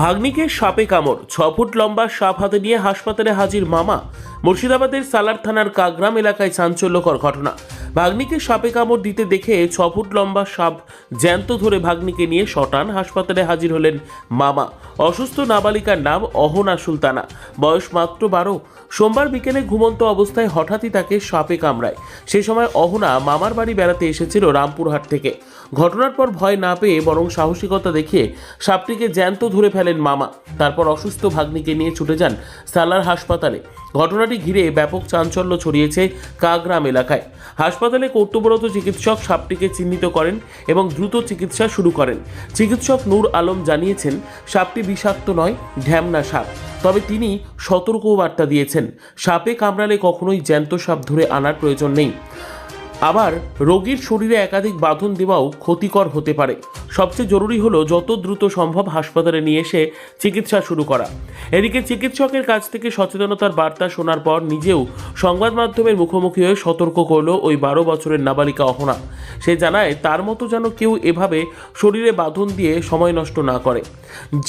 ভাগ্নিকে সাপে কামড়, 6 ফুট লম্বা সাপ হাতে নিয়ে হাসপাতালে হাজির মামা। মুর্শিদাবাদের সালার থানার কাগ্রাম এলাকায় চাঞ্চল্যকর ঘটনা। ভাগ্নিকে সাপে কামড় দিতে দেখে 6 ফুট লম্বা সাপ জ্যান্ত ধরে ভাগ্নিকে নিয়ে শটান হাসপাতালে হাজির হলেন মামা। অসুস্থ নাবালিকার নাম অহনা সুলতানা, বয়স মাত্র 12। সোমবার বিকেলে ঘুমন্ত অবস্থায় হঠাৎই তাকে সাপে কামড়ায়। সেই সময় অহনা মামার বাড়ি বেড়াতে এসেছিল রামপুরহাট থেকে। ঘটনার পর ভয় না পেয়ে বরং সাহসিকতা দেখিয়ে সাপটিকে জ্যান্ত ধরে ফেলেন মামা। তারপর অসুস্থ ভাগ্নিকে নিয়ে ছুটে যান সালার হাসপাতালে। ঘটনাটি ঘিরে ব্যাপক চাঞ্চল্য ছড়িয়েছে কাগ্রাম এলাকায়। হাসপাতালে কর্তব্যরত চিকিৎসক সাপটিকে চিহ্নিত করেন এবং দ্রুত চিকিৎসা শুরু করেন। চিকিৎসক নূর আলম জানিয়েছেন, সাপটি বিষাক্ত নয়, ঢ্যামনা সাপ। তবে তিনি সতর্ক বার্তা দিয়েছেন, সাপে কামড়ালে কখনোই জ্যান্ত সাপ ধরে আনার প্রয়োজন নেই। আবার রোগীর শরীরে একাধিক বাঁধন দেওয়াও ক্ষতিকর হতে পারে। সবচেয়ে জরুরি হলো যত দ্রুত সম্ভব হাসপাতালে নিয়ে এসে চিকিৎসা শুরু করা। এদিকে চিকিৎসকের কাছ থেকে সচেতনতার বার্তা শোনার পর নিজেও সংবাদ মাধ্যমের মুখোমুখি হয়ে সতর্ক করল ওই 12 বছরের নাবালিকা অহনা। সে জানায়, তার মতো যেন কেউ এভাবে শরীরে বাঁধন দিয়ে সময় নষ্ট না করে।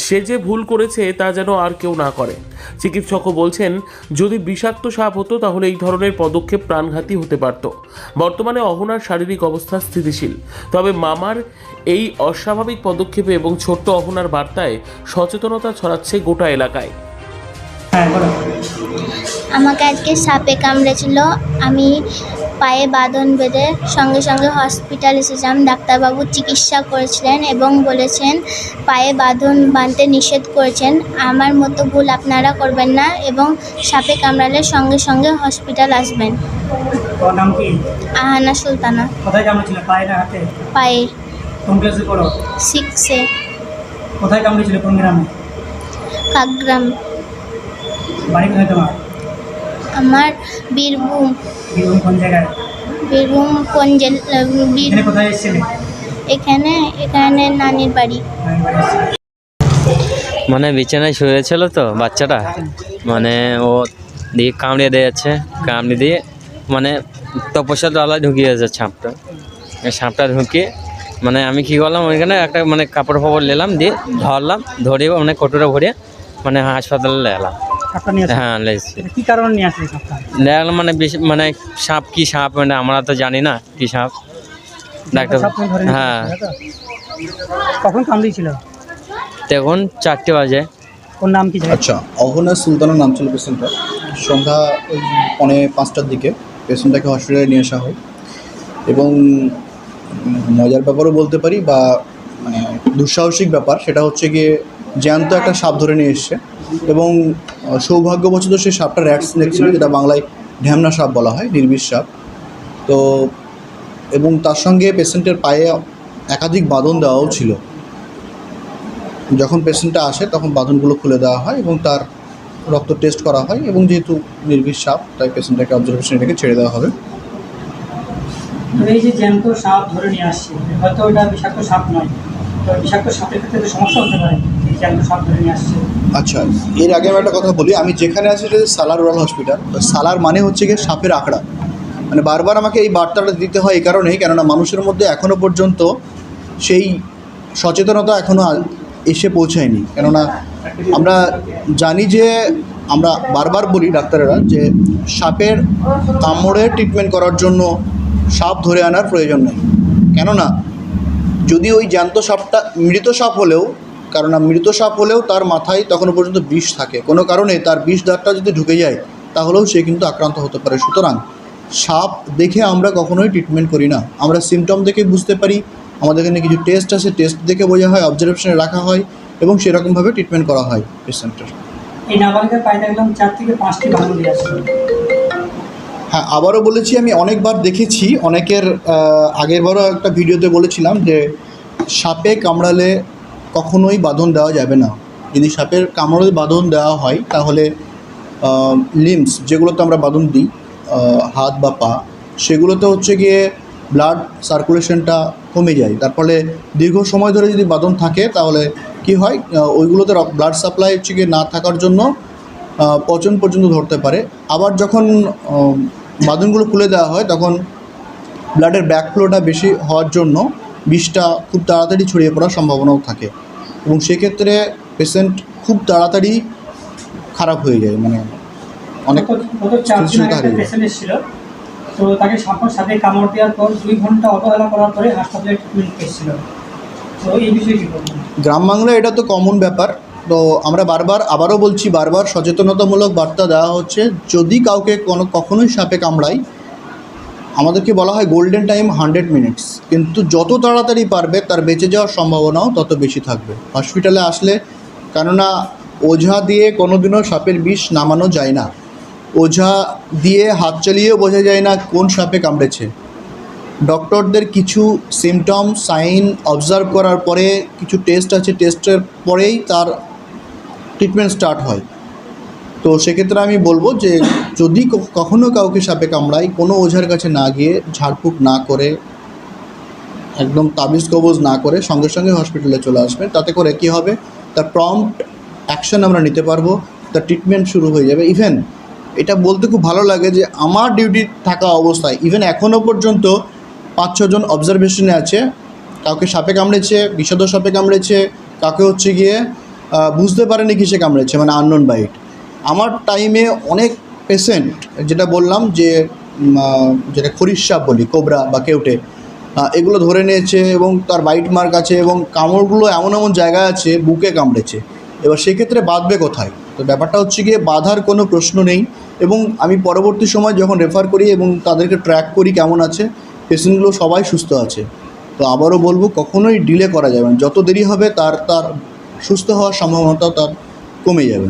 সে যে ভুল করেছে তা যেন আর কেউ না করে। চিকিৎসকও বলছেন, যদি বিষাক্ত সাপ হতো তাহলে এই ধরনের পদক্ষেপ প্রাণঘাতী হতে পারত। বর্তমানে অহনার শারীরিক অবস্থা স্থিতিশীল, তবে মামার এই অস্বাভাবিক পদক্ষেপে এবং ছোট্ট অহনার বার্তায় সচেতনতা ছড়াচ্ছে গোটা এলাকায়। আমাকে আজকে সাপে কামড়েছিল। আমি পায়ে বাঁধন বেঁধে সঙ্গে সঙ্গে হসপিটাল এসেছিলাম। ডাক্তারবাবু চিকিৎসা করেছিলেন এবং বলেছেন পায়ে বাঁধন বাঁধতে নিষেধ করেছেন। আমার মতো ভুল আপনারা করবেন না এবং সাপে কামড়ালে সঙ্গে সঙ্গে হসপিটাল আসবেন। তোর নাম কি? আহানা সুলতানা। কোথায় কামড়েছিল, পায়ে না হাতে? পায়ে। কোন ক্লাসে পড়ো? 6-এ। কোথায় কামড়েছিল, কোন গ্রামে? কাগ্রাম। বাড়ি কোথায় তোমার? আমার বীরভূম। বীরভূম কোন জায়গায়? বীরভূম কোন জেলা? এখানে কোথায় এসেছিলে? এখানে নানির বাড়ি। মানে বিছানায় শুয়েছিল তো বাচ্চাটা, মানে ও দিয়ে কামড়ে দিয়েছে, কামড়ে দিয়ে মানে তপস্যার তলায় ঢুকিয়ে দিয়েছে সাপটা ঢুকিয়ে মানে আমি কী করলাম, ওইখানে একটা মানে কাপড় ফাপড় নিলাম, দিয়ে ধরলাম, ধরে মানে কটোরা ভরে মানে হাসপাতালে এলাম। হ্যাঁ লেগেছি। কি কারণে নিয়ে আসলে দেখলাম মানে বেশি মানে সাপ কি সাপ মানে আমরা তো জানি না কি সাপ। ডাক্তার হ্যাঁ। কখন কামড়িয়েছিল? তখন 4টে বাজে। ওর নাম কি? আচ্ছা, অহনা সুলতানার নাম ছিল পেশেন্টটা। সন্ধ্যা 4:45টার দিকে পেশেন্টটাকে হসপিটালে নিয়ে আসা হয় এবং মজার ব্যাপারও বলতে পারি বা মানে দুঃসাহসিক ব্যাপার, সেটা হচ্ছে গিয়ে জ্যান্ত একটা সাপ ধরে নিয়ে এসছে এবং সৌভাগ্যবশত সেই সাপটা র্যাট স্নেক ছিল, যেটা বাংলায় ঢ্যামনা সাপ বলা হয়, নির্বিষ সাপ। তো এবং তার সঙ্গে পেশেন্টের পায়ে একাধিক বাঁধন দেওয়াও ছিল। যখন পেশেন্টটা আসে তখন বাঁধনগুলো খুলে দেওয়া হয় এবং তার রক্ত টেস্ট করা হয় এবং যেহেতু নির্বিষ সাপ তাই পেশেন্টটাকে অবজারভেশনে রেখে ছেড়ে দেওয়া হবে। এই যে জ্যান্ত সাপ ধরে নিয়ে আসছে, হয়তো ওটা বিষাক্ত সাপ নয়, তো বিষাক্ত সাপের ক্ষেত্রে সমস্যা হতে পারে জ্যান্ত সাপ ধরে নিয়ে আসছে। আচ্ছা, এর আগে আমি একটা কথা বলি, আমি যেখানে আছি সেটা সালার রুরাল হসপিটাল। সালার মানে হচ্ছে গিয়ে সাপের আঁকড়া। মানে বারবার আমাকে এই বার্তাটা দিতে হয় এই কারণেই, কেননা মানুষের মধ্যে এখনও পর্যন্ত সেই সচেতনতা এখনও এসে পৌঁছায়নি। কেননা আমরা জানি যে, আমরা বারবার বলি ডাক্তারেরা যে সাপের কামড়ে ট্রিটমেন্ট করার জন্য সাপ ধরে আনার প্রয়োজন নেই। কেননা যদি ওই জ্যান্ত সাপটা মৃত সাপ হলেও, কেননা মৃত সাপ হলেও তার মাথায় তখনও পর্যন্ত বিষ থাকে, কোনো কারণে তার বিষ দাগটা যদি ঢুকে যায় তাহলেও সে কিন্তু আক্রান্ত হতে পারে। সুতরাং সাপ দেখে আমরা কখনোই ট্রিটমেন্ট করি না। আমরা সিমটম দেখে বুঝতে পারি, আমাদের এখানে কিছু টেস্ট আছে, টেস্ট দেখে বোঝা হয়, অবজারভেশনে রাখা হয় এবং সেরকমভাবে ট্রিটমেন্ট করা হয় পেশেন্টের। এই নাবালিকার পায়ে দেখলাম 4 থেকে 5টি বাঁধন দিয়ে আসছে। হ্যাঁ, আবারও বলেছি, আমি অনেকবার দেখেছি, অনেকের আগেরবারও একটা ভিডিওতে বলেছিলাম যে সাপে কামড়ালে কখনোই বাঁধন দেওয়া যাবে না। যদি সাপের কামড়ে বাঁধন দেওয়া হয় তাহলে লিম্বস, যেগুলোতে আমরা বাঁধন দিই, হাত বা পা, সেগুলোতে হচ্ছে গিয়ে ব্লাড সার্কুলেশনটা কমে যায়। তার ফলে দীর্ঘ সময় ধরে যদি বাঁধন থাকে তাহলে কি হয়, ওইগুলোতে ব্লাড সাপ্লাই হচ্ছে গিয়ে না থাকার জন্য পচন পর্যন্ত ধরতে পারে। আবার যখন বাঁধনগুলো খুলে দেওয়া হয় তখন ব্লাডের ব্যাকফ্লোটা বেশি হওয়ার জন্য বিষটা খুব তাড়াতাড়ি ছড়িয়ে পড়ার সম্ভাবনাও থাকে এবং সেক্ষেত্রে পেশেন্ট খুব তাড়াতাড়ি খারাপ হয়ে যায়, মানে অনেক গত 4 দিন আগে হারিয়ে যায়। পেশেন্ট এসেছিল, তো তাকে সাপে কামড় দেওয়ার পর 2 ঘন্টা অবহেলা করার পরে হাসপাতালে ট্রিটমেন্ট এসেছিল। তো এই বিষয়ে কী বলবেন? গ্রাম বাংলায় এটা তো কমন ব্যাপার। তো আমরা আবারও বলছি, বারবার সচেতনতামূলক বার্তা দেওয়া হচ্ছে, যদি কাউকে কখনোই সাপে কামড়ায়, আমাদেরকে বলা হয় গোল্ডেন টাইম 100 মিনিটস, কিন্তু যত তাড়াতাড়ি পারবে তার বেঁচে যাওয়ার সম্ভাবনাও তত বেশি থাকবে হসপিটালে আসলে। কেননা ওঝা দিয়ে কোনোদিনও সাপের বিষ নামানো যায় না, ওঝা দিয়ে হাত চালিয়েও বোঝা যায় না কোন সাপে কামড়েছে। ডক্টরদের কিছু সিমটম সাইন অবজার্ভ করার পরে কিছু টেস্ট আছে, টেস্টের পরেই তার ট্রিটমেন্ট স্টার্ট হয়। তো সেক্ষেত্রে আমি বলবো যে যদি কখনও কাউকে সাপে কামড়ায়, কোনো ওঝার কাছে না গিয়ে, ঝাড়ফুঁক না করে, একদম তাবিজ কবজ না করে সঙ্গে সঙ্গে হসপিটালে চলে আসবেন। তাতে করে কী হবে, তার প্রম্পট অ্যাকশন আমরা নিতে পারবো, তার ট্রিটমেন্ট শুরু হয়ে যাবে। ইভেন এটা বলতে খুব ভালো লাগে যে আমার ডিউটি থাকা অবস্থায় ইভেন এখনও পর্যন্ত 5-6 জন অবজারভেশনে আছে, কাউকে সাপে কামড়েছে, বিষাদ সাপে কামড়েছে, কাউকে হচ্ছে গিয়ে বুঝতে পারেনি কিসে কামড়েছে, মানে আননোন বাইট। আমার টাইমে অনেক পেশেন্ট, যেটা বললাম যে যেটা খরিশ সাপ বলি, কোবরা বা কেউটে, এগুলো ধরে নিয়েছে এবং তার বাইট মার্ক আছে এবং কামড়গুলো এমন এমন জায়গায় আছে বুকে কামড়েছে। এবার সেক্ষেত্রে বাঁধবে কোথায়? তো ব্যাপারটা হচ্ছে গিয়ে বাঁধার কোনো প্রশ্ন নেই। এবং আমি পরবর্তী সময় যখন রেফার করি এবং তাদেরকে ট্র্যাক করি কেমন আছে, পেশেন্টগুলো সবাই সুস্থ আছে। তো আবারও বলবো, কখনোই ডিলে করা যাবে না, যত দেরি হবে তার সুস্থ হওয়ার সম্ভাবনাটাও তার কমে যাবে।